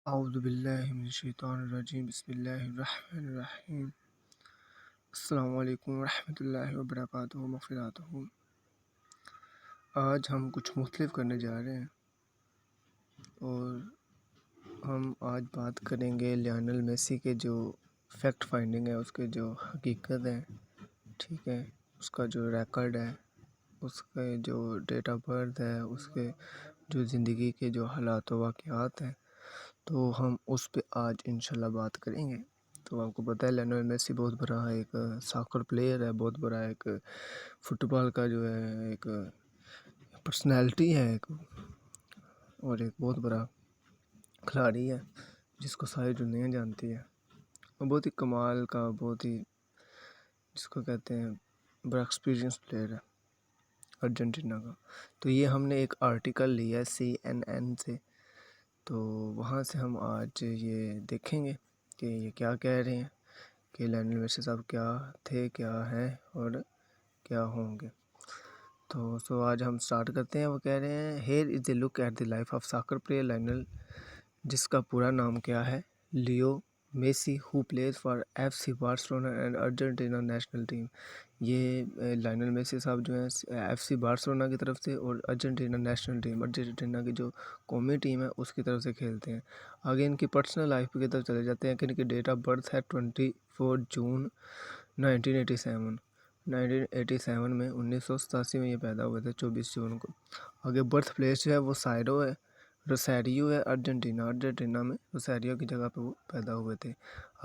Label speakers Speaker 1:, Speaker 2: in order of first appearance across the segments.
Speaker 1: औज़ुबिल्लाहिमिनश्शैतानिर्रजीम बिस्मिल्लाहिर्रहमानिर्रहीम अस्सलामु अलैकुम वरहमतुल्लाहि वबरकातुहू मग़फ़िरतुहू। आज हम कुछ मुख्तलिफ करने जा रहे हैं और हम आज बात करेंगे लियोनेल मेसी के जो फैक्ट फाइंडिंग है, उसके जो हकीकत है, ठीक है, उसका जो रिकॉर्ड है, उसके जो डेट ऑफ बर्थ है, उसके जो ज़िंदगी के जो हालात वाक़यात हैं, तो हम उस पे आज इंशाल्लाह बात करेंगे। तो आपको पता है लियोनेल मेसी बहुत बड़ा एक सॉकर प्लेयर है, बहुत बड़ा एक फुटबॉल का जो है एक पर्सनैलिटी है एक, और एक बहुत बड़ा खिलाड़ी है जिसको सारी दुनिया जानती है। और बहुत ही कमाल का, बहुत ही जिसको कहते हैं बड़ा एक्सपीरियंस प्लेयर है अर्जेंटीना का। तो ये हमने एक आर्टिकल लिया है CNN से, तो वहाँ से हम आज ये देखेंगे कि ये क्या कह रहे हैं कि लियोनेल मेसी साहब क्या थे, क्या हैं और क्या होंगे। तो आज हम स्टार्ट करते हैं। वो कह रहे हैं, here is the look at the life of soccer player Lionel, जिसका पूरा नाम क्या है, Leo Messi, who plays for FC Barcelona and Argentina national team. ये लियोनेल मेसी साहब जो हैं FC बार्सिलोना की तरफ से और अर्जेंटीना नेशनल टीम, अर्जेंटीना की जो कौमी टीम है उसकी तरफ से खेलते हैं। आगे इनकी पर्सनल लाइफ की तरफ चले जाते हैं कि इनकी डेट ऑफ बर्थ है 24 जून 1987 में 1987 में ये पैदा हुए थे, 24 जून को। आगे बर्थ प्लेस जो है वो रोसैरियो है, अर्जेंटीना में रोसैरियो की जगह पे वो पैदा हुए थे।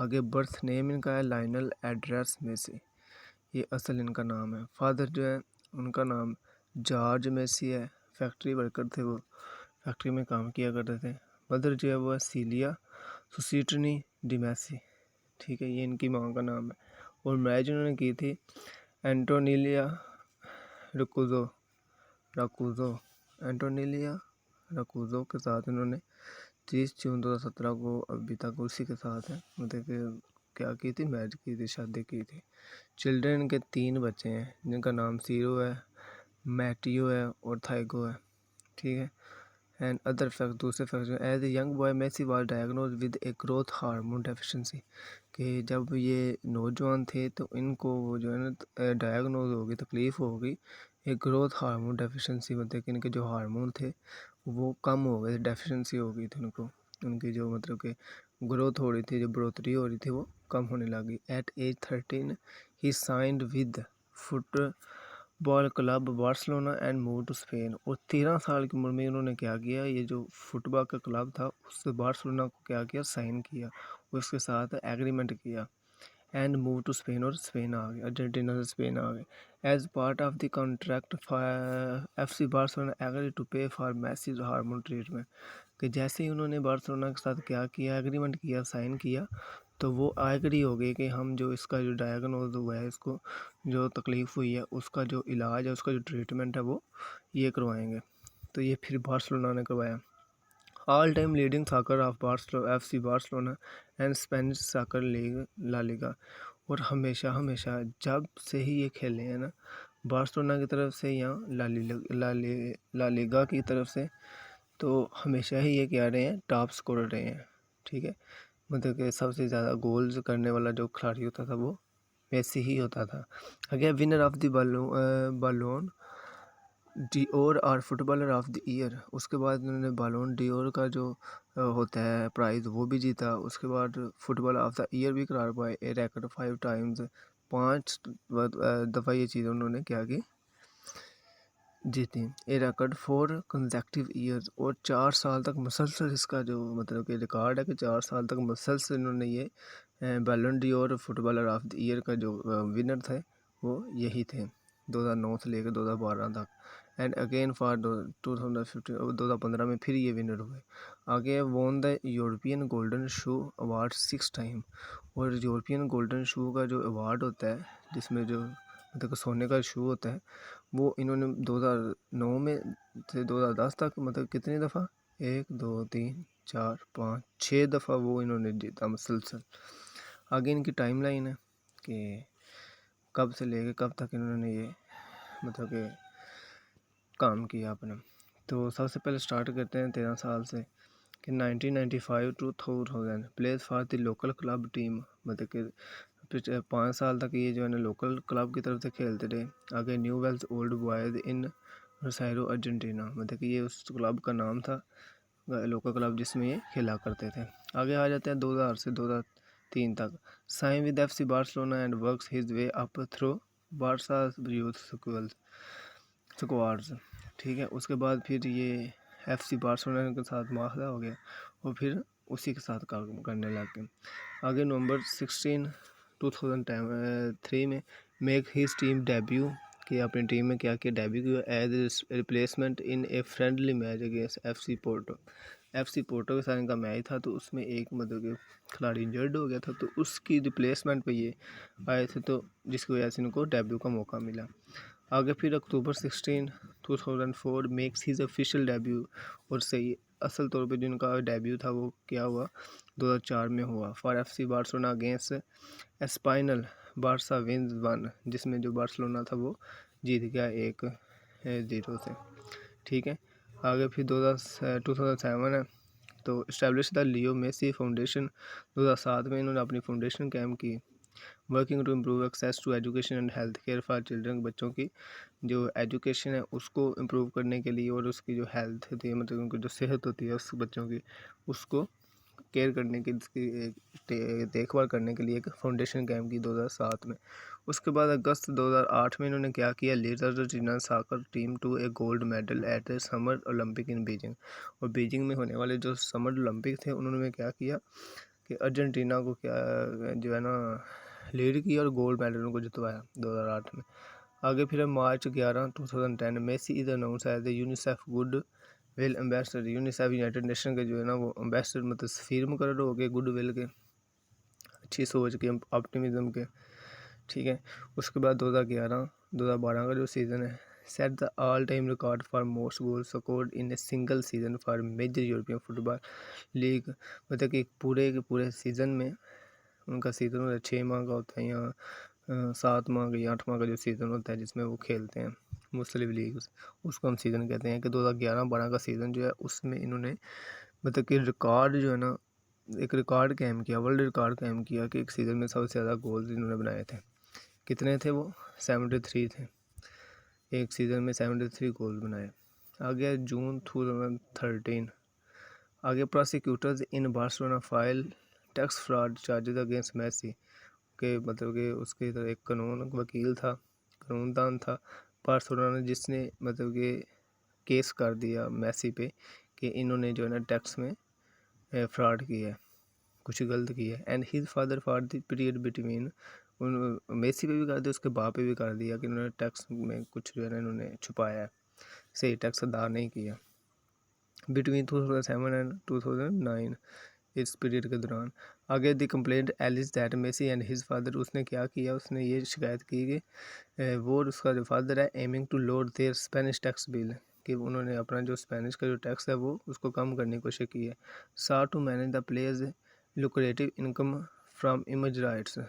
Speaker 1: आगे बर्थ नेम इनका है लायनल एड्रेस मेसी, ये असल इनका नाम है। फादर जो है उनका नाम जॉर्ज मेसी है, फैक्ट्री वर्कर थे, वो फैक्ट्री में काम किया करते थे। मदर जो है वो है सीलिया सुसीटनी डी मेसी, ठीक है, ये इनकी माँ का नाम है। और मैरिज उन्होंने की थी एंटोनिलिया रकूज़ो के साथ। इन्होंने 30 जून 2017 को अभी तक उसी के साथ है, मतलब कि क्या की थी, मैरिज की थी, शादी की थी। चिल्ड्रन के 3 बच्चे हैं जिनका नाम सीरो है, मैटियो है और थाइगो है, ठीक है। एंड अदर फैक्ट, दूसरे फैक्ट, as a young boy Messi was diagnose with a growth hormone deficiency, कि जब ये नौजवान थे तो इनको वो जो है ना डायग्नोज हो गई, तकलीफ़ हो गई एक ग्रोथ हार्मोन डेफिशिएंसी, मतलब कि इनके जो हार्मोन थे वो कम हो गए, डेफिशिएंसी हो गई थी उनको, उनकी जो मतलब कि ग्रोथ हो रही थी, जो बढ़ोतरी हो रही थी वो कम होने लगी। एट एज 13 ही signed with football club Barcelona and move to Spain. और 13 साल की उम्र में उन्होंने क्या किया, ये जो फुटबॉल का क्लब था उससे बार्सिलोना को क्या किया, साइन किया, उसके साथ एग्रीमेंट किया एंड मूव टू स्पेन, और स्पेन आ गए, अर्जेंटीना से स्पेन आ गए। As part of the contract FC Barcelona agree to pay for Messi's hormone treatment, कि जैसे ही उन्होंने बार्सिलोना के साथ क्या किया, एग्रीमेंट किया, साइन किया, तो वो एग्री हो गए कि हम जो इसका जो डायग्नोज हुआ है, इसको जो तकलीफ़ हुई है, उसका जो इलाज है, उसका जो ट्रीटमेंट है वो ये करवाएंगे। तो ये फिर बार्सिलोना ने करवाया। All time leading soccer of FC Barcelona and Spanish soccer league La Liga. और हमेशा जब से ही ये खेले हैं ना, बार्सिलोना की तरफ से या ला लीगा की तरफ से, तो हमेशा ही ये क्या रहे हैं, टॉप स्कोरर रहे हैं, ठीक है। मतलब कि सबसे ज़्यादा गोल्स करने वाला जो खिलाड़ी होता था वो मेसी ही होता था। Again winner of the Ballon d'Or और फुटबॉलर ऑफ द ईयर। उसके बाद उन्होंने बालोन डिओर का जो होता है प्राइज़ वो भी जीता। उसके बाद फुटबॉल ऑफ द ईयर भी करार पाए, ए रैकेट 5 टाइम्स, 5 दफ़ा ये चीज़ उन्होंने क्या की, जीती। ए रिकॉर्ड 4 कंसेक्टिव ईयर्स, और 4 साल तक मुसलसल इसका जो मतलब कि रिकॉर्ड है कि 4 साल तक मुसलसल इन्होंने ये बैलन Dior footballer of the year का जो विनर थे वो यही थे, 2009 से लेकर 2012 तक। एंड अगेन फॉर 2015 में फिर ये विनर हुए। आगे won the European golden shoe award 6 time. और यूरोपियन गोल्डन शू का जो अवार्ड होता है, जिसमें जो मतलब सोने का शू होता है, वो इन्होंने 2009 में से 2010 तक मतलब कितनी दफ़ा, 1 2 3 4 5 6 दफ़ा वो इन्होंने जीता मुसलसल। आगे इनकी टाइमलाइन है कि कब से लेके कब तक इन्होंने ये मतलब कि काम किया अपने। तो सबसे पहले स्टार्ट करते हैं 13 साल से, कि 1995 to 2000 plays for the local club team, मतलब कि 5 साल तक ये जो है ना लोकल क्लब की तरफ से खेलते रहे। आगे Newell's old boys in Rosario Argentina, मतलब कि ये उस क्लब का नाम था, लोकल क्लब जिसमें ये खेला करते थे। आगे आ जाते हैं 2000 से 2003 तक। Sign with FC Barcelona and works his way up through Barca youth squads, ठीक है। उसके बाद फिर ये FC बार्सिलोना के साथ माखला हो गया और फिर उसी के साथ काम करने लग गए। आगे नवंबर 16 2003 में मेक हिज टीम डेब्यू, कि अपनी टीम में क्या किया, डेब्यू किया as replacement in a friendly match against FC Porto. FC Porto के साथ इनका मैच था, तो उसमें एक मतलब कि खिलाड़ी इंजर्ड हो गया था, तो उसकी रिप्लेसमेंट पे ये आए थे, तो जिसकी वजह से इनको डेब्यू का मौका मिला। आगे फिर अक्टूबर 16 2004 मेक्स हिज ऑफिशियल डेब्यू, और सही असल तौर पे जिनका डेब्यू था वो क्या हुआ 2004 में हुआ, for FC Barcelona against Espanyol Barça wins 1, जिसमें जो बार्सिलोना था वो जीत गया 1-0 से, ठीक है। आगे फिर 2007 है, तो establish the Leo Messi foundation, 2007 में इन्होंने अपनी फाउंडेशन कैम्प की, working to improve access to education and health care for children, बच्चों की जो एजुकेशन है उसको इम्प्रूव करने के लिए और उसकी जो हेल्थ होती है, मतलब उनकी जो सेहत होती है उस बच्चों की, उसको केयर करने की, इसकी देखभाल करने के लिए एक फाउंडेशन कैम्प की 2007 में। उसके बाद अगस्त 2008 में इन्होंने क्या किया, lead Argentina soccer team to a gold medal at the summer Olympic in Beijing, और बीजिंग में होने वाले जो समर ओलंपिक थे उन्होंने क्या किया कि अर्जेंटीना को क्या जो है ना लीड किया और गोल्ड मेडल उनको जितवाया 2008 में। आगे फिर March 11 2010 Messi is announce as the UNICEF good will ambassador, UNICEF United Nation के जो है ना वो एम्बेसडर, मतलब सफ़ीर मुकर्रर हो गए गुड विल के, अच्छी सोच के, ऑप्टिमिज्म के, ठीक है। उसके बाद 2011-2012 का जो सीज़न है, set the all time record for most goal scored in a single season for major European football league, मतलब कि पूरे के पूरे सीज़न में, उनका सीज़न होता है 6 माह का होता है, या 7 माह का या 8 माह का जो सीज़न होता है जिसमें वो खेलते हैं मुख्तलिफ लीग्स, उसको हम सीज़न कहते हैं। कि 2011-12 का सीज़न जो है उसमें इन्होंने मतलब कि रिकॉर्ड जो है ना एक रिकॉर्ड कायम किया, वर्ल्ड रिकॉर्ड कायम किया कि एक सीज़न में सबसे ज़्यादा गोल्स इन्होंने बनाए थे। कितने थे वो, 73 थे, एक सीज़न में 73 गोल बनाए। आगे जून 2013, आगे prosecutors in Barcelona file tax fraud charges against Messi, के मतलब कि उसके इधर एक वकील था, कानूनदान था बार्सिलोना, जिसने मतलब कि केस कर दिया मेसी पे कि इन्होंने जो है ना टैक्स में फ्रॉड किया है, कुछ गलत किया है। And his father for the period between, उन मेसी पे भी कर दिया, उसके बाप पे भी कर दिया कि इन्होंने टैक्स में कुछ जो है ना इन्होंने छुपाया है, सही टैक्स अदा नहीं किया बिटवीन 2007 एंड 2009, इस पीरियड के दौरान। आगे the complaint alleges that Messi and his father, उसने क्या किया, उसने ये शिकायत की कि वो और उसका जो फादर है aiming to load their Spanish tax bill, कि उन्होंने अपना जो स्पेनिश का जो टैक्स है वो उसको कम करने की कोशिश की है। Sought to manage the players lucrative income from image rights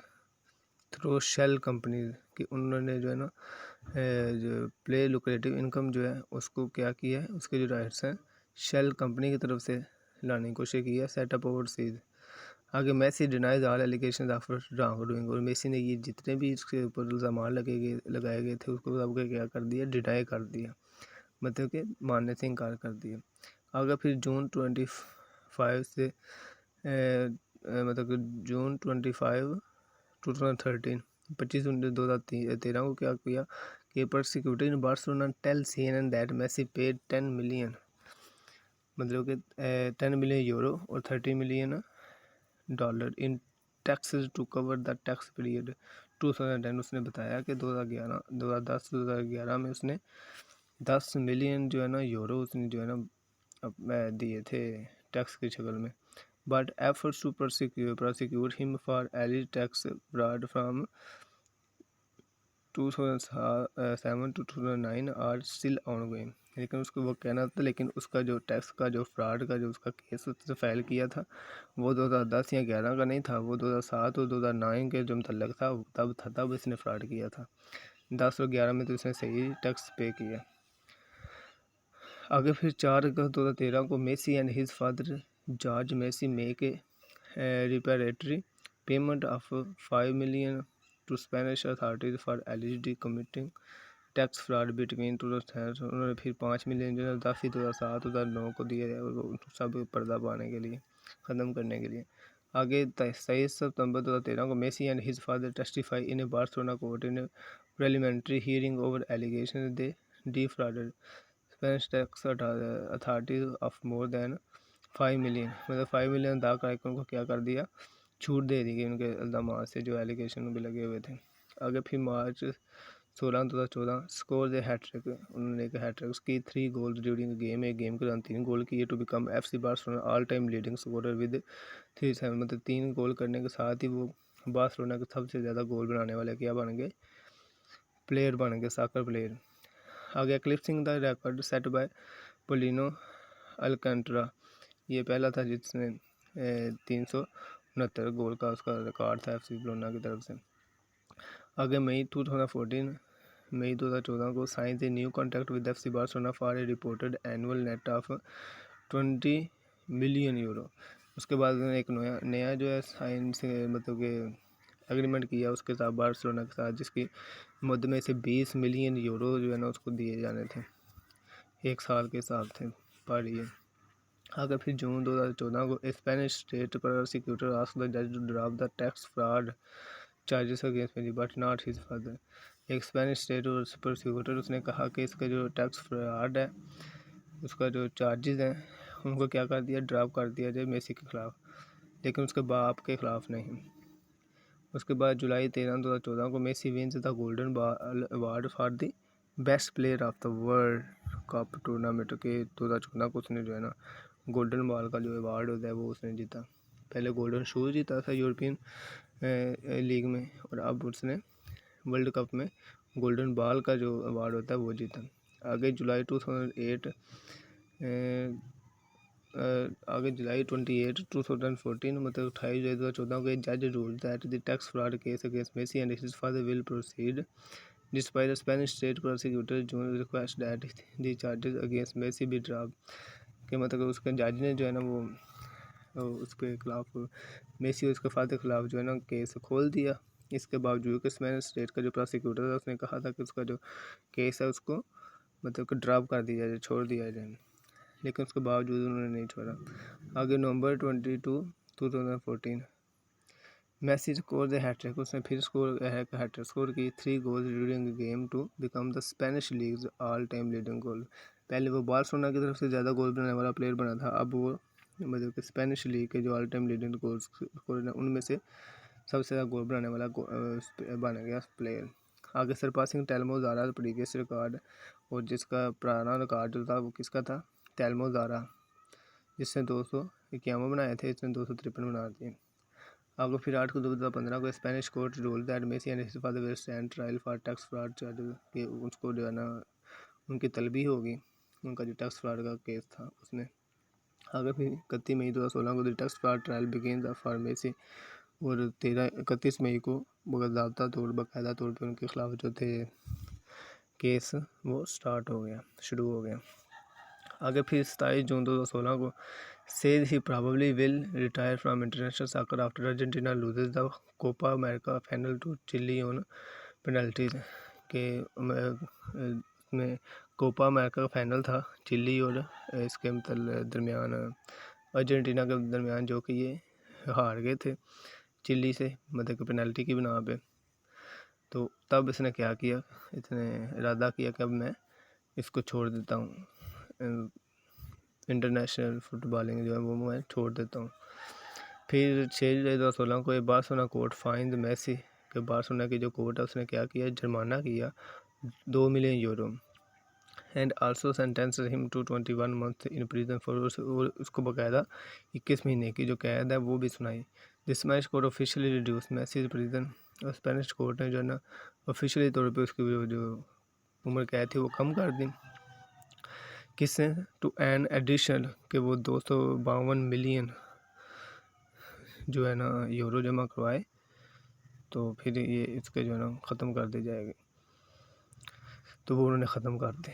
Speaker 1: through shell companies, कि उन्होंने जो है ना जो प्ले लुक्रेटिव इनकम जो है उसको क्या किया है, उसके जो राइट्स हैं शेल कंपनी की तरफ से लाने की कोशिश की है, सेटअप ओवरसीज। आगे Messi denies all allegation of wrong doing, और मेसी ने ये जितने भी इसके ऊपर इल्ज़ाम लगाए गए थे उसको सबको क्या कर दिया, डिनाई कर दिया, मतलब कि मानने से इनकार कर दिया। आगे फिर जून 25 से मतलब कि जून 25 2013 2013 को क्या किया कि prosecutor in Barcelona tell CNN that Messi paid 10 million, मतलब कि 10 मिलियन यूरो और 30 million dollar in taxes to cover the tax period 2010। उसने बताया कि 2011 में उसने 10 मिलियन जो है ना यूरो उसने जो है ना दिए थे टैक्स की शक्ल में। But efforts to prosecute him for alleged tax fraud from 2007 to 2009 are still ongoing, लेकिन उसको वो कहना था, लेकिन उसका जो टैक्स का जो फ्रॉड का जो उसका केस उसने फाइल किया था वो 2010 या 11 का नहीं था, वो 2007 और 2009 के जो मुतल्लक था तब इसने फ्रॉड किया था। 10 और 11 में तो उसने सही टैक्स पे किया। आगे फिर 4 अगस्त 2013 को Messi and his father Jorge Messi make a reparatory payment of 5 million to Spanish authorities for allegedly committing tax fraud between 2010। उन्होंने फिर 5 मिलियन जो है 10 2007 2009 को दिए सब पर्दा पाने के लिए, ख़त्म करने के लिए। आगे 23 सितंबर 2013 को Messi and his father testify in a Barcelona court in a preliminary hearing over allegation they defrauded Spanish tax authorities of more than 5 million, मतलब 5 मिलियन अदा करके उनको क्या कर दिया, छूट दे दी गई उनके इल्ज़ाम से जो एलिगेशन भी लगे हुए थे। आगे फिर मार्च 16 स्कोर द हैट्रिक, उन्होंने एक हैट्रिक की 3 गोल ड्यूरिंग गेम, एक गेम के दौरान 3 गोल किए to become FC Barcelona all time leading scorer with 37, मतलब 3 गोल करने के साथ ही वो बार्सिलोना के सबसे ज़्यादा गोल बनाने वाले क्या बन गए, प्लेयर बन गए, साकर प्लेयर। आगे eclipsing the record set by Paulino Alcántara, ये पहला था जिसने 369 गोल का उसका रिकॉर्ड था एफसी बार्सिलोना की तरफ से। आगे मई 2014 को sign a new contract with FC Barcelona for a reported annual net of 20 million euro. उसके बाद एक नया जो है साइन से मतलब कि एग्रीमेंट किया उसके साथ बार्सिलोना के साथ, जिसकी मध्य में से 20 मिलियन यूरो जो है ना उसको दिए जाने थे, 1 साल के हिसाब थे पर ईयर। आगे फिर जून 2014 को Spanish state prosecutor asked the जज to drop the tax fraud charges against Messi but not his father. एक स्पेनिश स्टेट प्रोसिक्यूटर उसने कहा कि इसका जो टैक्स फ्रॉड है उसका जो चार्जेस हैं उनको क्या कर दिया, ड्रॉप कर दिया जाए मेसी के ख़िलाफ़, लेकिन उसके बाप के ख़िलाफ़ नहीं। उसके बाद जुलाई 13 2014 को Messi wins the golden ball award for the best player of the world cup tournament के 2014 को उसने जो है ना गोल्डन बॉल का जो अवार्ड होता है वो उसने जीता। पहले गोल्डन शूज़ जीता था यूरोपियन लीग में, और अब उसने वर्ल्ड कप में गोल्डन बॉल का जो अवार्ड होता है वो जीता। आगे जुलाई 28 2014 मतलब 28 जुलाई 2014 को जज ruled that the tax fraud case against Messi and his father will proceed despite the Spanish state prosecutor June request that the charges against Messi be drop, के मतलब उसके जज ने जो है ना वो उसके खिलाफ मेसी और उसके फादर के खिलाफ जो है ना केस खोल दिया। इसके बावजूद कि स्पेनिश स्टेट का जो प्रोसिक्यूटर था उसने कहा था कि उसका जो केस है उसको मतलब कि ड्रॉप कर दिया जाए, छोड़ दिया जाए, लेकिन उसके बावजूद उन्होंने नहीं छोड़ा। आगे November 22 2014 Messi score the hat trick, उसने फिर हैट्रिक स्कोर की 3 goals during game to become the Spanish league's all time leading goal. पहले वो बार्सिलोना की तरफ से ज़्यादा गोल बनाने वाला प्लेयर बना था, अब वो मतलब कि स्पेनिश लीग के जो all time leading goal score उनमें से सबसे ज़्यादा गोल बनाने वाला बन गया प्लेयर। आगे सरपासिंग टेल्मो ज़ारा प्रीवियस रिकॉर्ड, और जिसका पुराना रिकॉर्ड जो था वो किसका था, टेल्मो ज़ारा, जिसने 251 बनाए थे, इसने 253 बना दिए। आगे फिर 8 अक्टूबर 2015 को Spanish court rule that Messi and his father will stand trial for tax fraud charges, के उसको जो है ना उनकी तलबी होगी, उनका जो टैक्स फ्रॉड का केस था उसमें। आगे फिर 31 मई 2016 को the tax fraud trial begin for Messi, और 31 मई को बाकायदा तौर पर उनके खिलाफ जो थे केस वो स्टार्ट हो गया, शुरू हो गया। आगे फिर 27 जून 2016 को says he probably will retire from international soccer after Argentina loses the Copa America final to Chile on penalties, के में कोपा अमेरिका का फाइनल था चिली और इसके दरमियान अर्जेंटीना के दरमियान, जो कि ये हार गए थे चिली से मतलब कि पेनल्टी की बिना पे। तो तब इसने क्या किया, इसने इरादा किया कि अब मैं इसको छोड़ देता हूँ, इंटरनेशनल फुटबॉलिंग जो है वो मैं छोड़ देता हूँ। फिर 6 जुलाई 2016 को ये बार्सिलोना कोर्ट फाइन मेसी के बार्सिलोना की जो कोर्ट है उसने क्या किया, जुर्माना किया 2 million euro and also sentence him to 21 month in prison for, उसको बाकायदा 21 महीने की जो कैद है वो भी सुनाई। This Spanish court officially reduce Messi prison, और स्पेनिश कोर्ट ने जो है ना ऑफिशियली तौर पे उसकी जो उम्र कैद थी वो कम कर दी। किससे, टू एन एडिशनल कि वो 252 मिलियन जो है ना यूरो जमा करवाए, तो फिर ये इसके जो है ना ख़त्म कर दी जाएगी, तो वो उन्होंने ख़त्म कर दी।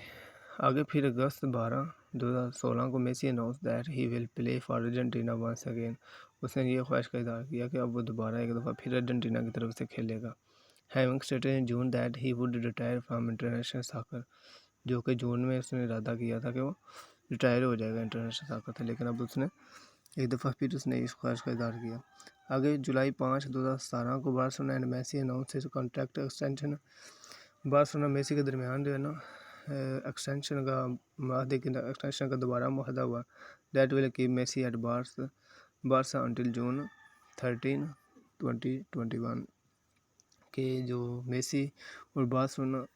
Speaker 1: आगे फिर अगस्त 12 2016 को Messi announce that he will play for Argentina once again. उसने ये ख्वाहिश का इज़हार किया कि अब वो दोबारा एक दफ़ा फिर अर्जेंटीना की तरफ से खेलेगा। Having stated in June that he would retire from international soccer, जो कि जून में उसने इरादा किया था कि वो रिटायर हो जाएगा इंटरनेशनल सॉकर से, लेकिन अब उसने एक दफ़ा फिर उसने इस ख्वाहिश का इज़हार किया। आगे जुलाई 5, 2017 को Barcelona and Messi announce contract extension. Barcelona Messi के दरमियान जो है ना एक्सटेंशन का दोबारा मुआहदा हुआ। That will keep Messi at Barca until June 13, 2021 के जो मेसी और बार्सिलोना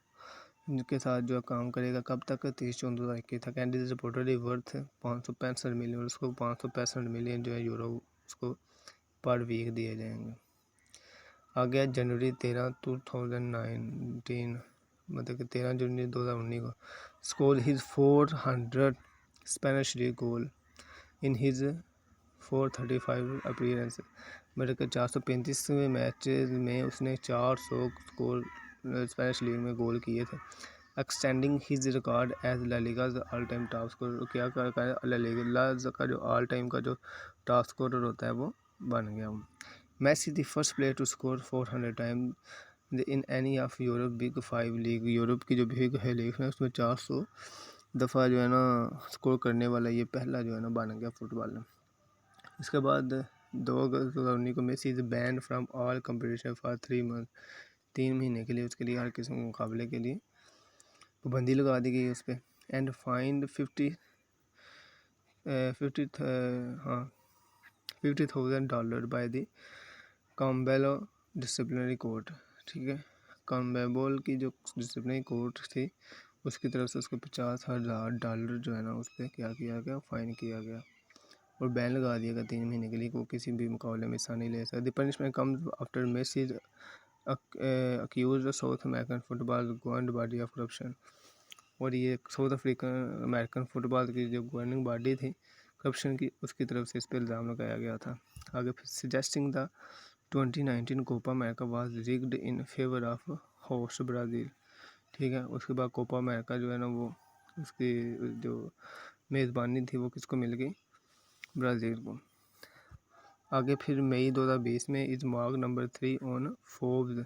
Speaker 1: के साथ जो काम करेगा कब तक, 30 जून 2021 तक। And is reportedly worth 565 million, उसको 565 मिलियन जो है यूरो उसको पर वीक दिए जाएंगे। आ गया जनवरी 13, 2019, मतलब कि 13 जनवरी 2019 को score his 400 Spanish league goal in his 435 appearance, मतलब कि 435वें मैच में उसने 400 स्कोर स्पेनिश लीग में गोल किए थे। Extending his record as La Liga all time top scorer, क्या कर ला लीगा का जो ऑल टाइम का जो टॉप स्कोरर होता है वो बन गया। Messi the first player to score 400 time in any of Europe big 5 league, Europe की जो बिग है लीग है उसमें 400 दफ़ा जो है ना स्कोर करने वाला ये पहला जो है ना बन गया फुटबॉल में। इसके बाद 2 अगस्त 2019 को Messi is ban from all competition for 3 month, 3 महीने के लिए उसके लिए हर किस्म के मुकाबले के लिए पाबंदी लगा दी गई उस पर। And fined 50,000 dollar by the Conmebol disciplinary court, ठीक है। कॉम्बेबोल की जो डिसिप्लिनरी कोर्ट थी उसकी तरफ से उसको 50,000 डॉलर जो है ना उस पर क्या किया गया, फ़ाइन किया गया और बैन लगा दिया गया 3 महीने के लिए वो किसी भी मुकाबले में हिस्सा नहीं ले सकता। The punishment comes after Messi accuse South American football governed body of corruption, और ये साउथ अमेरिकन फुटबॉल की जो गवर्निंग बॉडी थी करप्शन की, उसकी तरफ से इस पर इल्ज़ाम लगाया गया था। आगे फिर suggesting the 2019 Copa America was rigged in favour of host Brazil, ठीक है। उसके बाद कोपा अमेरिका जो है ना वो उसकी जो मेज़बानी थी वो किसको मिल गई, ब्राज़ील को। आगे फिर मई 2020 में इस मार्क नंबर 3 ऑन फोर्ब्स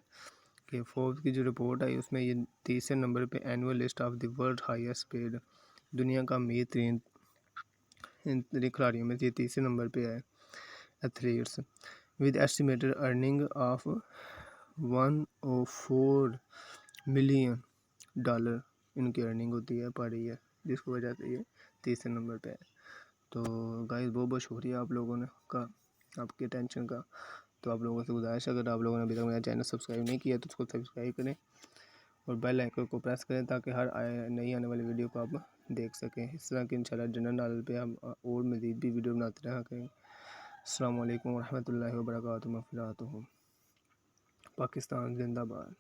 Speaker 1: के, फोर्ब्स की जो रिपोर्ट आई उसमें ये तीसरे नंबर पे annual list of the world highest paid, दुनिया का अमीर तरीन खिलाड़ियों में ये तीसरे नंबर पे है athletes, with estimated earning of 104 million dollar इनकी अर्निंग होती है पर ईयर, जिसकी वजह से ये तीसरे नंबर पे है। तो गाइस बहुत बहुत शुक्रिया आप लोगों ने का आपकी अटेंशन का। तो आप लोगों से गुजारिश है, अगर आप लोगों ने अभी तक मेरा चैनल सब्सक्राइब नहीं किया तो उसको सब्सक्राइब करें और बेल आइकन को प्रेस करें ताकि हर नई आने वाली वीडियो को आप देख सकें। इस तरह की इंशाल्लाह जनरल नॉलेज पे हम और मज़ीद भी वीडियो बनाते रहा करें। अस्सलाम वालेकुम रहमतुल्लाहि व बरकातुहू। पाकिस्तान जिंदाबाद।